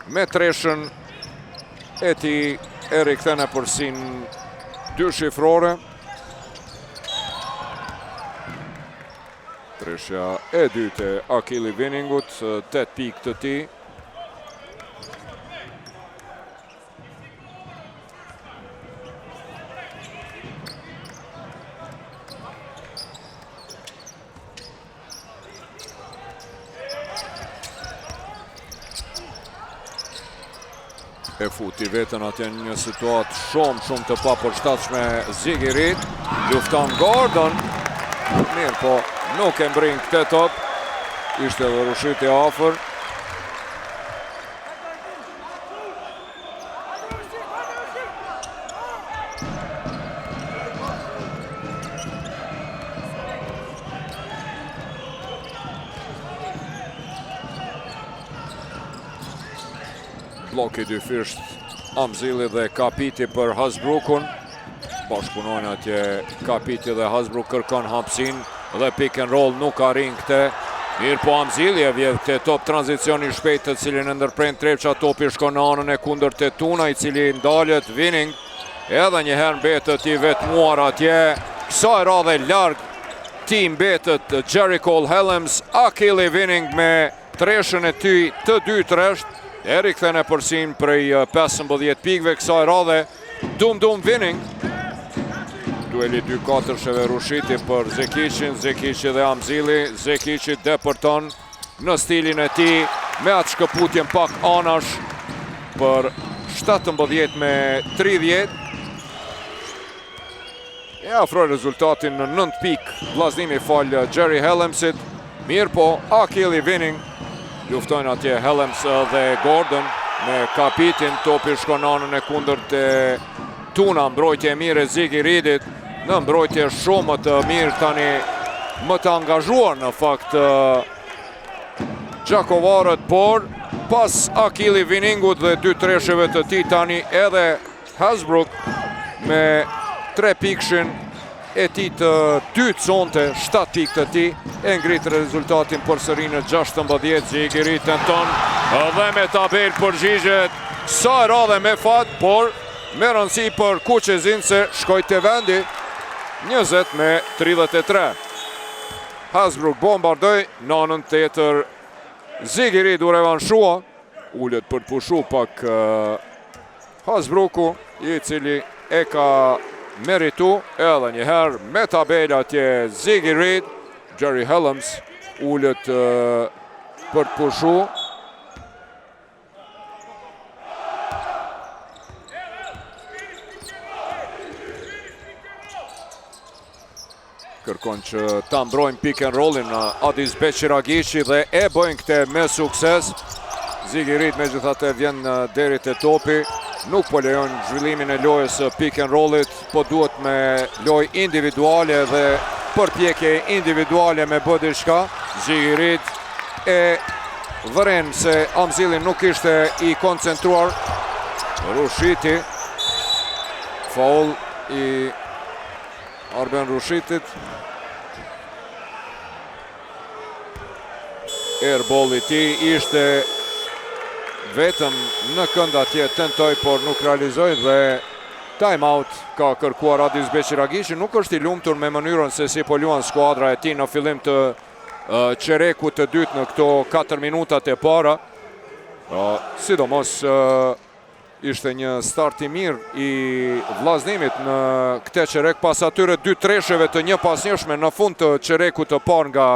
me treshën e tij e rikthën në përsin 2 shifrore. Treshja e dytë e Akili Winningut, 8 pikë të tij. E futi vetën atje në një situatë shumë të papërshtatshme. Zigirit lufton Gordon. Mirë po, nuk e mbrin këtë top. Ishte dhe Rushiti afër. Bloki dyfisht Amzili dhe Kapiti për Hasbrookun. Bashkëpunojnë atje Kapiti dhe Hasbrook, kërkon hapësin dhe pick and roll, nuk arrin këtë. Mirë po Amzili e vjedh këtë top tranzicioni shpejt, të cilin e ndërpren Trepça. Topi shkon në anën e kundër të Tuna, i cili ndalet. Winning edhe një herë mbetet i vetmuar atje. Kësaj radhe larg ti mbetet Jerry Cole Helms. Akili Winning me treshën e ty të dy tresht. E rikthën e përsin prej 15 pikëve kësaj radhe. Dum Winning. Dueli 2-4-sheve Rushiti për Zekiqin. Zekiqi dhe Amzili. Zekiqi depërton në stilin e tij me atë shkëputjen pak anash për 17-30. E afroi rezultatin në 9 pikë vllazënimi fal Jerry Helmsit. Mirë po Akili Winning luftojnë atje Helms dhe Gordon me Kapitin. Topi shkon në anën e kundër të Tuna. Mbrojtje e mirë e Zigiridit. Në mbrojtje shumë më të mirë tani, më të angazhuar në fakt Gjakovarët, por pas Akili Winningut dhe 2 treshëve të tij tani edhe Hasbrook me 3 pikshin e tij të dytë sonte, 7 pikë të tij, e ngritë rezultatin përsëri në 16. Zigirit tenton dhe me tabel përgjigjet sa radhe me fat, por me rëndësi për Kuqezin se shkoj të vendi 20-33. Hasbrook bombardoi në anën tjetër. Zigirit u revanshua, ullet për të pushu pak Hasbrooku, i cili e ka meritu edhe njëherë me tabela atje Zigirit. Jerry Helms ullet për të pushu. Kërkon që ta mbrojnë pick and rollin në Adis Beqiragishi dhe e bëjnë këte me sukses. Zigirit me gjithate vjen deri te topi. Nuk po lejon zhvillimin e lojës pick and rollit, po duhet me loj individuale dhe përpjekje individuale me bë diçka. Zigirit e vëren se Amzili nuk ishte i koncentruar. Rushiti. Faul i Arben Rushitit. Airball i tij ishte vetëm në kënd atje, tentoj por nuk realizoi dhe time out ka kërkuar Adis Beqiragishi. Nuk është i lumtur me mënyrën se si po luan skuadra e tij në fillim të çerekut të dytë në këto 4 minutat e para. Sidomos ishte një start i mirë i vllazënimit në këtë çerek pas atyre 2 treshëve të njëpasnjëshme në fund të çerekut të parë nga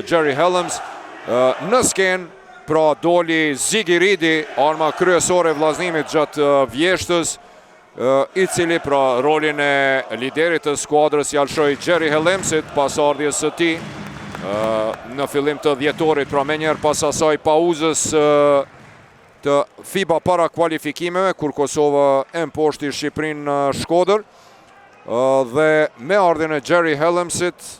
Jerry Helms. Në skenë pra doli Zigiridi, arma kryesore vllazënimit gjatë vjeshtës, i cili pra rolin e liderit të skuadrës ja lshoi Jerry Helmsit pas ardhjes së tij në fillim të dhjetorit, pra menjëherë pas asaj pauzës të FIBA para kualifikimeve, kur Kosova e mposhti Shqipërinë në Shkodër, dhe me ardhjen e Jerry Helmsit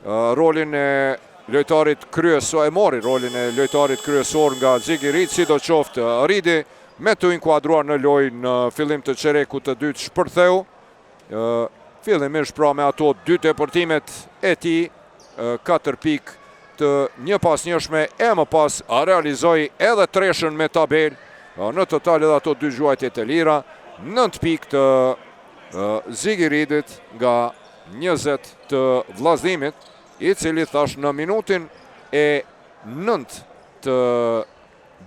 rolin e lojtarit kryesor, e mori rolin e lojtarit kryesor nga Ziggy Reed, sidoqoftë Reedi me të inkuadruar në lojë në fillim të çerekut të dytë shpërtheu. Fillimisht pra me ato 2 deportimet e tij, 4 pikë të një pas njëshme, e më pas realizoi edhe treshën me tabel. Në total edhe ato 2 gjuajtjet e lira, 9 pikë të Ziggy Reedit nga 20 të vllazimit, i cili thash në minutin e 9 të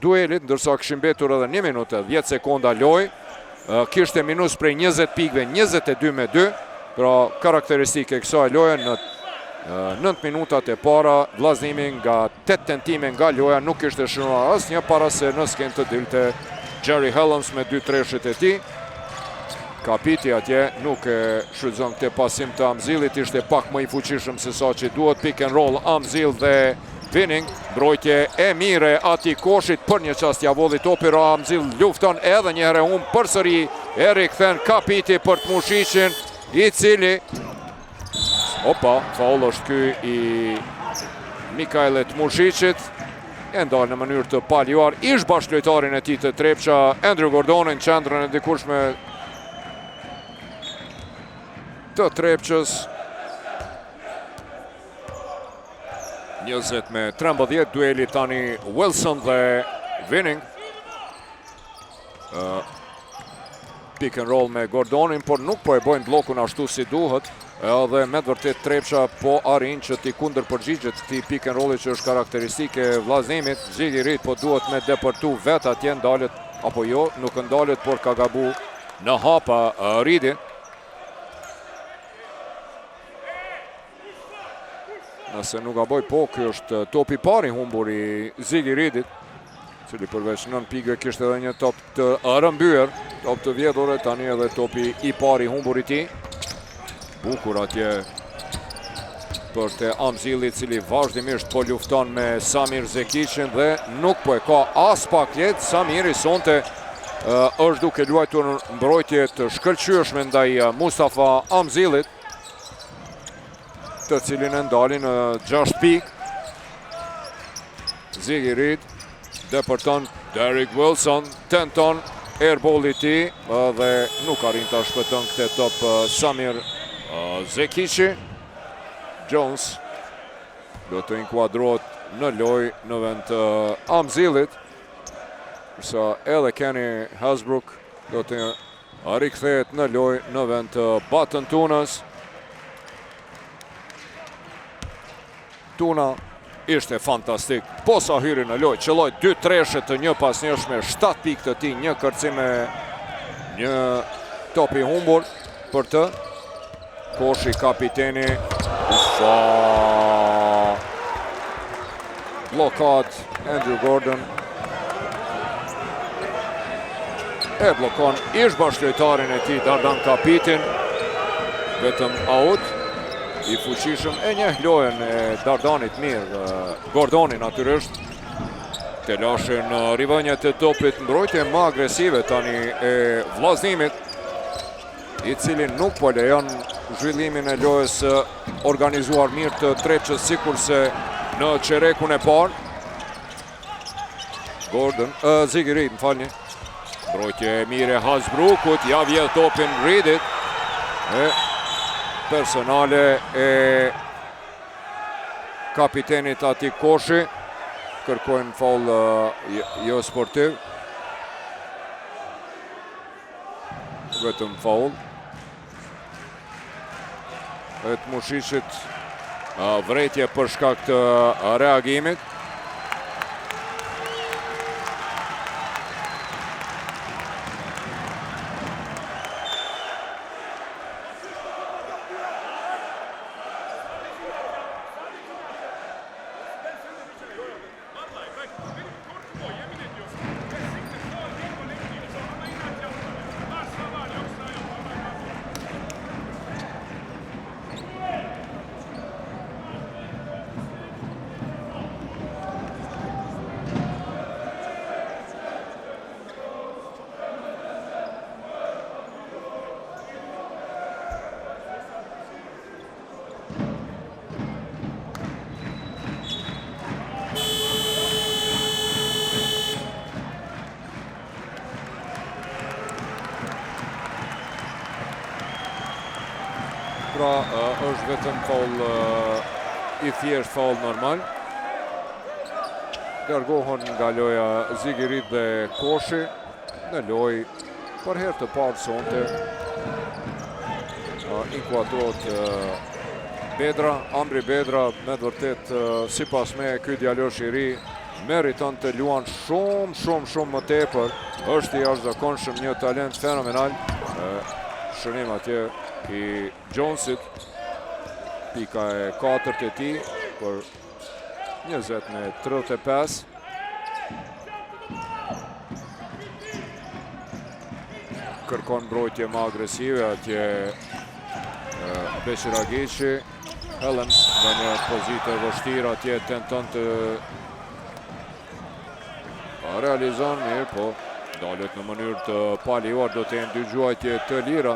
duelit, ndërsa kishim mbetur edhe 1 minutë 10 sekonda lojë, kishte minus prej 20 pikëve 22-2, pra karakteristike e kësaj loje në 9 minutat e para, vllazimi nga 8 tentime nga loja nuk ishte shënuar asnjë para se në skenë të dilte Jerry Helms me 2 treshët e tij. Kapiti atje nuk e shfrytëzon këtë pasim të Amzillit, ishte pak më i fuqishëm se sa që duhet. Pick and roll Amzill dhe Winning, mbrojtje e mire ati Koshit, për një çast ja volli topi, Amzill lufton edhe një herë humb përsëri, e rikthen Kapiti për të Mushicin, i cili faul është ky i Mikajlet Mushicit, e ndalë në mënyrë të paljuar ish bashkëlojtarin e tij të Trepça, Andrew Gordonin, qendrën e dikurshme të Trepçës. 20-13 dueli tani Wilson dhe Winning. Pick and roll me Gordonin, por nuk po e bojnë blokun ashtu si duhet. Edhe me të vërtet Trepça po arrin që t'i kundër përgjigjet këtij pick and rolli që është karakteristike vllazimit. Ziggy Reed po duhet me depërtu vet atje, ndalet apo jo, nuk ndalet, por ka gabu në hapa Reedi. Nëse nuk gaboj, po, ky është topi pari humbur i Ziggy Reedit, cili përveç 9 pikëve kishte edhe një top të rëmbyer, top të vjedhur, tani edhe topi i pari humbur i tij. Bukur atje për te Amzilli, cili vazhdimisht po lufton me Samir Zekicin dhe nuk po e ka as pak lehtë. Samiri sonte është duke luajtur mbrojtje të shkëlqyeshme ndaj Mustafa Amzillit, të cilin e ndalin në 6 pikë. Ziggy Reed depërton Derek Wilson, tenton airball i tij dhe nuk arrin ta shpëton këtë top Samir Zekici. Jones do të inkuadrohet në lojë në vend të Amzillit, kurse edhe Kenny Hasbrook do të rikthehet në lojë në vend të Batën Tunës. Tuna ishte fantastik, posa hyri në lojë, qëlloj 2 treshe të një pas njëshme, 7 pikë të ti, një kërcime, një topi humbur për të. Koshi kapiteni, blokad Andrew Gordon, e blokon ish bashkëlojtarin e tij Dardan Kapitin, vetëm out. I fuqishëm e njeh lojën e Dardanit mirë, Gordoni natyrisht. Telashe në rivënjet e topit, mbrojtje më agresive tani e vllazimit, i cili nuk po lejon zhvillimin e lojës organizuar mirë të Trepçës, sikurse në çerekun e parë. Ziggy Reed, më falni. Mbrojtje e mire Hasbrookut, ja vjedh topin Reedit. Personale e kapitenit ati Koshi, kërkojnë faul jo sportiv, vetëm faul. E të Mushicit vretje për shkak të reagimit. është vetëm faul i thjesht, faul normal. Dërgohen nga loja Zigirit dhe Koshi në lojë për herë të parë sonte. Inkuadrohet Bedra, Amri Bedra, me të vërtet sipas me ky djalosh i ri meriton të luan shumë më tepër. Është i jashtëzakonshëm, një talent fenomenal. Shënim atje i Jonesit, pika e 4 e tij për 20-35. Kërkon mbrojtje më agresive atje Beqiragici. Helens nga një pozitë e vështirë atje tenton të realizon mirë, po dalet në mënyrë të paliuar, do të jenë dy gjuajtje të lira.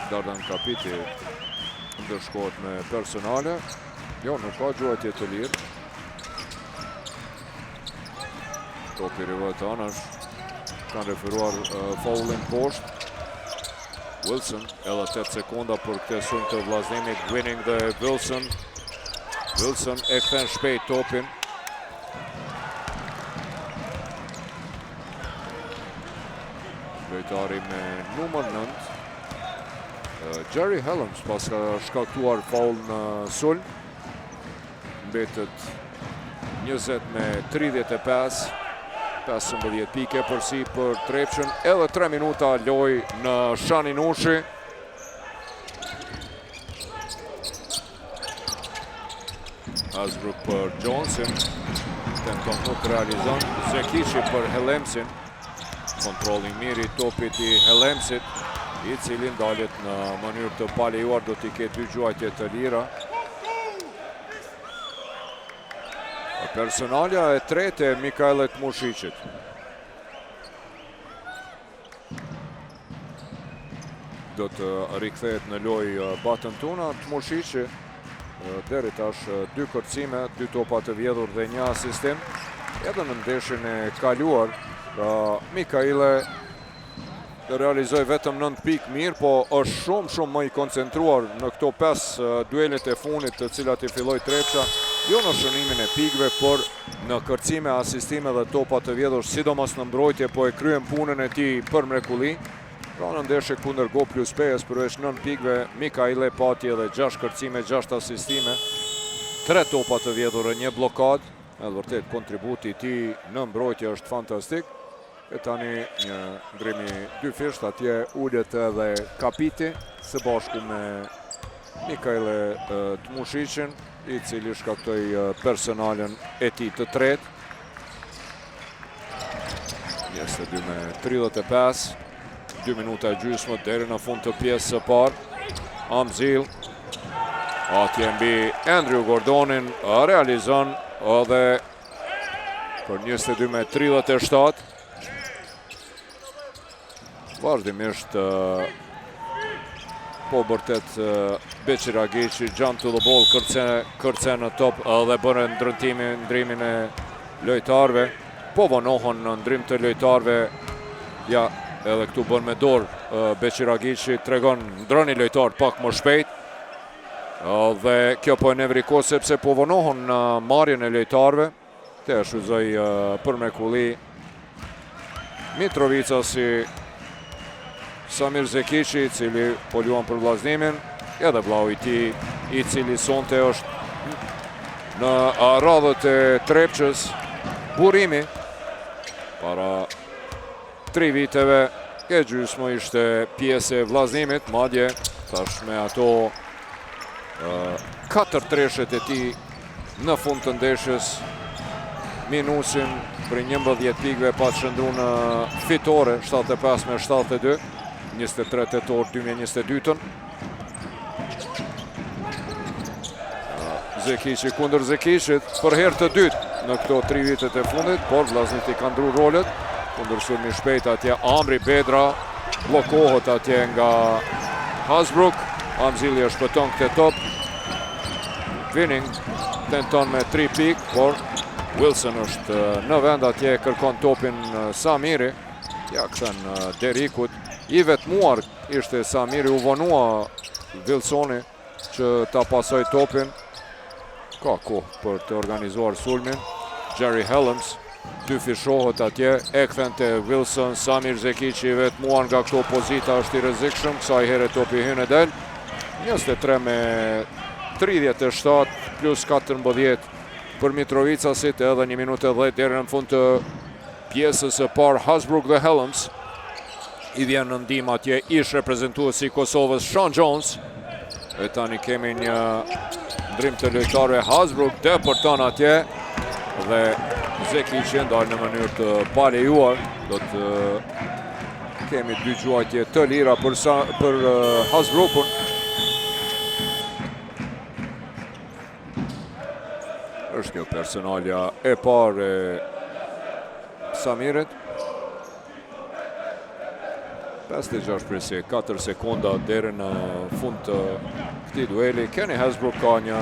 Dardan Kapiti ndërshkohet me personale. Jo, nuk ka gjuajtje të lirë. Topi rivet anash. Kanë referuar faulin poshtë. Wilson, edhe 8 sekonda për këtë sulm të vllazënimit. Winning dhe Wilson. Wilson e kthen shpejt topin. Lojtari me numër 9. Jerry Helms pas ka shkaktuar faul në sulm. Mbetet 20-35. 15 pike përsi për Trepçën, edhe 3 minuta loj në Shanin Ushi. Hasbrook për Johnson, tenton nuk realizon. Zekici për Helemsin, kontrolli mirë i topit i Helemsit, i cili ndalet në mënyrë të palejuar, do t'i ketë dy gjuajtje të lira. Personalja e tretë e Mikajlet Mushicit. Do të rikthehet në lojë Batën Tuna. Mushici deri tash 2 kërcime, 2 topa të vjedhur dhe 1 asistim. Edhe në ndeshjen e kaluar, Mikajle realizoi vetëm 9 pikë mirë, po është shumë më i koncentruar në këto 5 duelet e fundit të cilat i filloi Trepça. Jo në shënimin e pikëve, por në kërcime, asistime dhe topa të vjedhur, sidomos në mbrojtje, po e kryen punën e tij për mrekulli. Pra në ndeshje kundër Go plus PS, përveç 9 pikëve, Mikajle pati edhe 6 kërcime, 6 asistime, 3 topa të vjedhur e 1 blokad. Me vërtet kontributi i tij në mbrojtje është fantastik. E tani një ndrimi dy fisht, atje ulet edhe Kapiti së bashku me Mikajle Tmushicin, i cili shkaktoi personalen e tij të tretë. 22-35, 2 minuta e gjysmë deri në fund të pjesës së parë. Amzil, atje mbi Andrew Gordonin, realizon edhe për 22-37. Vazhdimisht po bërtet Beqiragici, jump to the ball, kërce në top dhe bërë ndrimin e lojtarve. Po vonohon në ndrim të lojtarve. Ja, edhe këtu bën me dorë Beqiragici, tregon ndroni lojtar pak më shpejt. Dhe kjo po e nevriko sepse po vonohon në marrjen e lojtarve. Te shuzoj për mrekulli Mitrovica si Samir Zekici, i cili po luan për vllaznimin, edhe vllau i tij, i cili sonte është në radhët e Trepçës. Burimi para 3 viteve e gjysmë ishte pjesë e vllaznimit, madje tash me ato 4 treshet e tij në fund të ndeshjes, minusin për 11 pikëve pas shëndru në fitore 75-72, 23 tetor 2022-ën. Zekici kundër Zekicit për herë të dytë në këto 3 vitet e fundit, por vllaznit i kanë ndru rolet. Kundër sulmi shpejt atje Amri Bedra, blokohet atje nga Hasbrook. Amzili e shpëton këtë top. Winning tenton me 3 pikë, por Wilson është në vend atje, kërkon topin Samiri. Ja kthen Derikut. I vetmuar ishte Samiri, u vonua Wilsoni që ta pasoj topin. Ka kohë për të organizuar sulmin. Jerry Helms, dy fishohet atje, e kthen te Wilson, Samir Zekici i vetmuar nga këto pozita është i rrezikshëm, kësaj here topi hyn e del. 23-37 plus 14 për Mitrovicasit, edhe 1 minutë 10 deri në fund të pjesës së parë. Hasbrook dhe Helms i vjen në ndihmë atje ish reprezentuesi i Kosovës Sean Jones. E tani kemi një ndrim të lojtarëve. Hasbrook depërton atje dhe Zekici ndal në mënyrë të palejuar. Do të kemi dy gjuajtje të lira për Hasbrookun. Është kjo personalja e parë e Samirit. 56 4 sekonda deri në fund të këtij dueli. Kenny Hasbrook ka një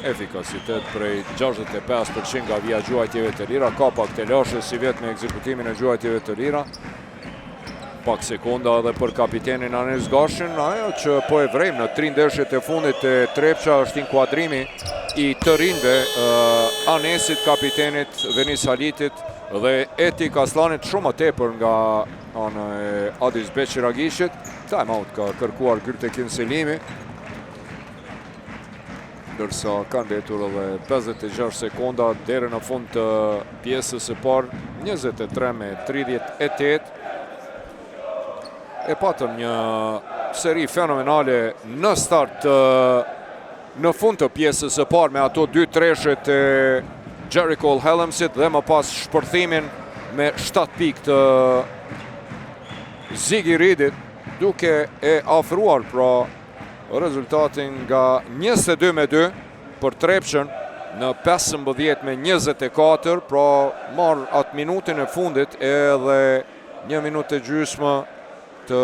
efikasitet prej 65% nga vija gjuajtjeve të lira. Ka pak të lashë si vetë me ekzekutimin e gjuajtjeve të lira. Pak sekonda edhe për kapitenin Anis Gashin. Ajo që po e vrejmë në 3 ndeshjet e fundit e Trepça është inkuadrimi i të rinjve, Anesit, kapitenit, Venis Halitit dhe Etik Aslanit, shumë tepër nga ana e Adis Beqiragishit. Time out ka kërkuar Gyltekin Selimi, ndërsa kanë mbetur edhe 56 sekonda deri në fund të pjesës së parë. 23-38. E patëm një seri fenomenale në start në fund të pjesës së parë me ato 2 treshet e Jericho Helmsit dhe më pas shpërthimin me 7 pikë të Ziggy Reedit, duke e afruar pra rezultatin nga 22-2 për Trepçën në 15-24, pra marr atë minutin e fundit edhe 1 minutë e gjysmë të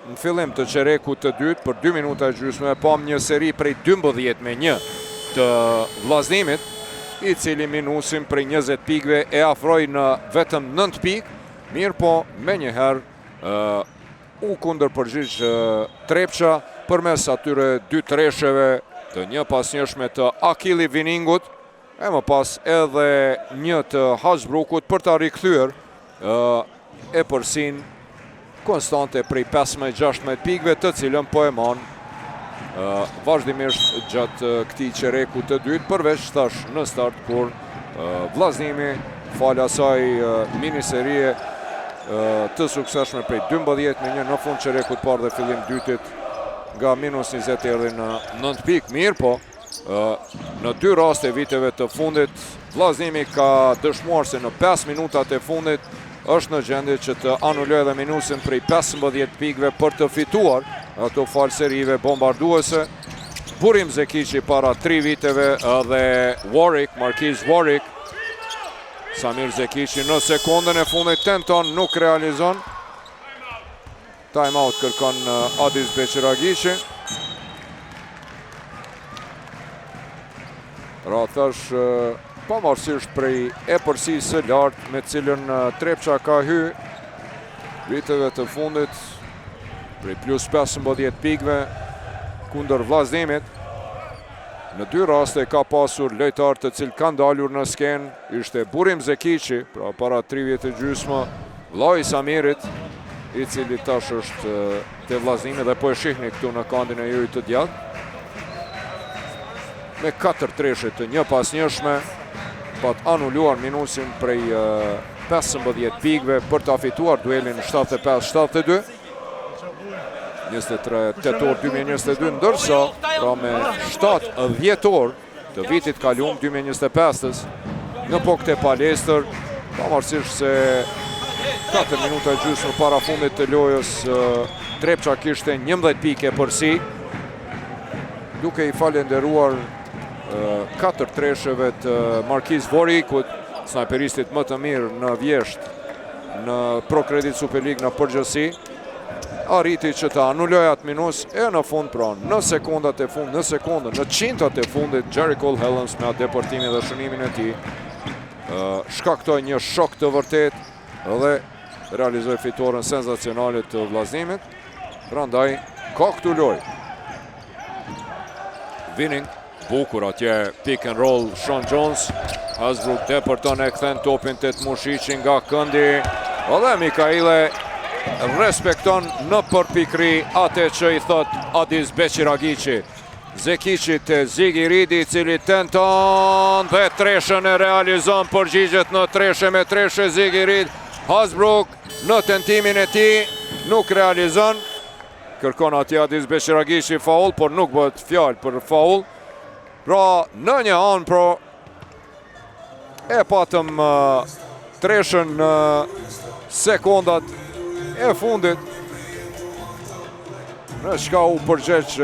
në fillim të qerekut të dytë. Për 2 minuta e gjysmë e pam një seri prej 12-1 të vllaznimit, i cili minusin prej 20 pikëve e afroi në vetëm 9 pikë. Mirë po, me njëherë u kundërpërgjigj Trepça përmes atyre 2 tresheve të një pas njëshme të Akili Viningut, e më pas edhe një të Hasbrookut për ta rikthyer e përsin konstante prej 15-16 pikëve, të cilën po e man vazhdimisht gjatë këtij qereku të dytë, përveç tash në start kur vllaznimi falë asaj miniserie të suksesshme prej 12-1 në fund qerekut parë dhe fillim dytit nga -20 erdhi në 9 pikë. Mirë po, në 2 raste viteve të fundit vllaznimi ka dëshmuar se në 5 minutat e fundit është në gjendje që të anullojë dhe minusin prej 15 pikëve për të fituar ato falserive bombarduese. Burim Zekici para 3 viteve dhe Warwick, Marquis Warwick. Samir Zekici në sekondën e fundit tenton, nuk realizon. Time out kërkon Adis Beqiragishi. Rathash pavarësisht prej epërsisë së lartë me cilën Trepça ka hy viteve të fundit, prej plus 15 pikëve kundër vllaznimit. Në 2 raste ka pasur lojtar të cilë kanë dalur në skenë. Ishte Burim Zekici, pra para 30 vllai i Samirit, i cili tash është te vllaznimi dhe po e shihni këtu në kandin e jurit të djathtë. Me 4 treshe të një pas njëshme, pat anulluar minusin prej 15 pikëve për ta fituar duelin 75-72. 23 tetor 2022, ndërsa pra me 7 dhjetor të vitit kalum 2025 në Pokët e Palestër, pavarësisht se 4 minuta e gjysmë para fundit të lojës Trepça kishte 11 pikë përsi, duke i falenderuar 4 tresheve të Marquis Warwickut, snajperistit më të mirë në vjesht në ProCredit Super League në përgjithësi. Arriti që ta anulloj atë minus e në fund pra në sekondat e fund, në sekondën, në qintat e fundit, Jericho Helms me atë deportimin dhe shënimin e tij shkaktoi një shok të vërtet dhe realizoj fitoren senzacionale të vllazimit. Prandaj ka këtu loj. Winning, bukur atje, pick and roll, Sean Jones. Hasbrook depërton e kthen topin tet Mushici nga këndi. Edhe Mikaile respekton në përpikri atë që i thot Adis Beqiragici. Zekici të Zigi Ridi, cili tenton dhe treshën e realizon, përgjigjet në treshe me treshe Zigi Rid. Hasbrook në tentimin e ti nuk realizon. Kërkon atje Adis Beqiragici faul, por nuk bëhet fjalë për faul. Pra në një anë, pro e patëm treshën në sekondat e fundit. Në shka u përgjeq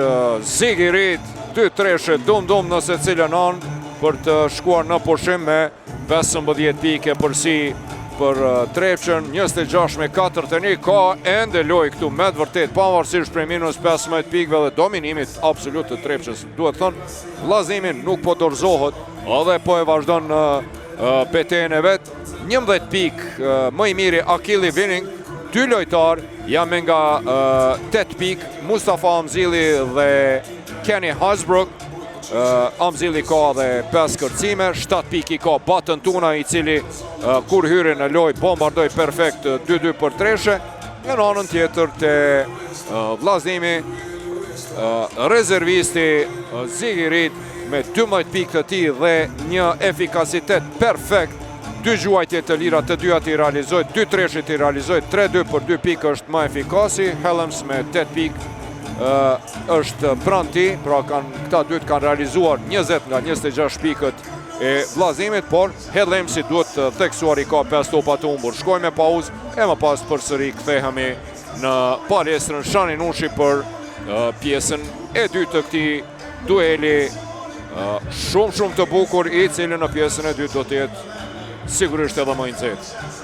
Zigi Rid, 2 treshe dum nëse cilën anë për të shkuar në pushim me 15 pike përsi për Trepqen, 26-41, ka ende loj këtu me të vërtet, pavarësisht prej minus 15 pikve dhe dominimit absolut të Trepqens. Duhet thënë, vllazimin nuk po dorëzohet, edhe po e vazhdon në betejën e vet. 11 pikë më i miri Akili Winning, 2 lojtar janë nga 8 pikë, Mustafa Amzili dhe Kenny Hasbrook. Amzili ka dhe 5 kërcime, 7 piki ka Batën Tuna, i cili kur hyri në loj bombardoj perfekt 2-2 për treshe. Në anën tjetër të vllazimi rezervisti Zigi Rid me 12 pikë të tij dhe një efikasitet perfekt. 2 gjuajtje të lira të dyat i realizoj, 2 treshit i realizoj, 3-2 për 2 pikë është më efikasi. Helms me 8 pikë është pranë ti, pra këta dyt kanë realizuar 20 nga 26 pikët e vllazimit, por Helmsi duhet theksuar, i ka 5 topa të humbur. Shkoj me pauzë e më pas përsëri kthehemi në palestrën Shani Nushi për pjesën e dytë të këtij dueli shumë të bukur, i cili në pjesën e dytë do të jetë sigurisht edhe më i nxehtë.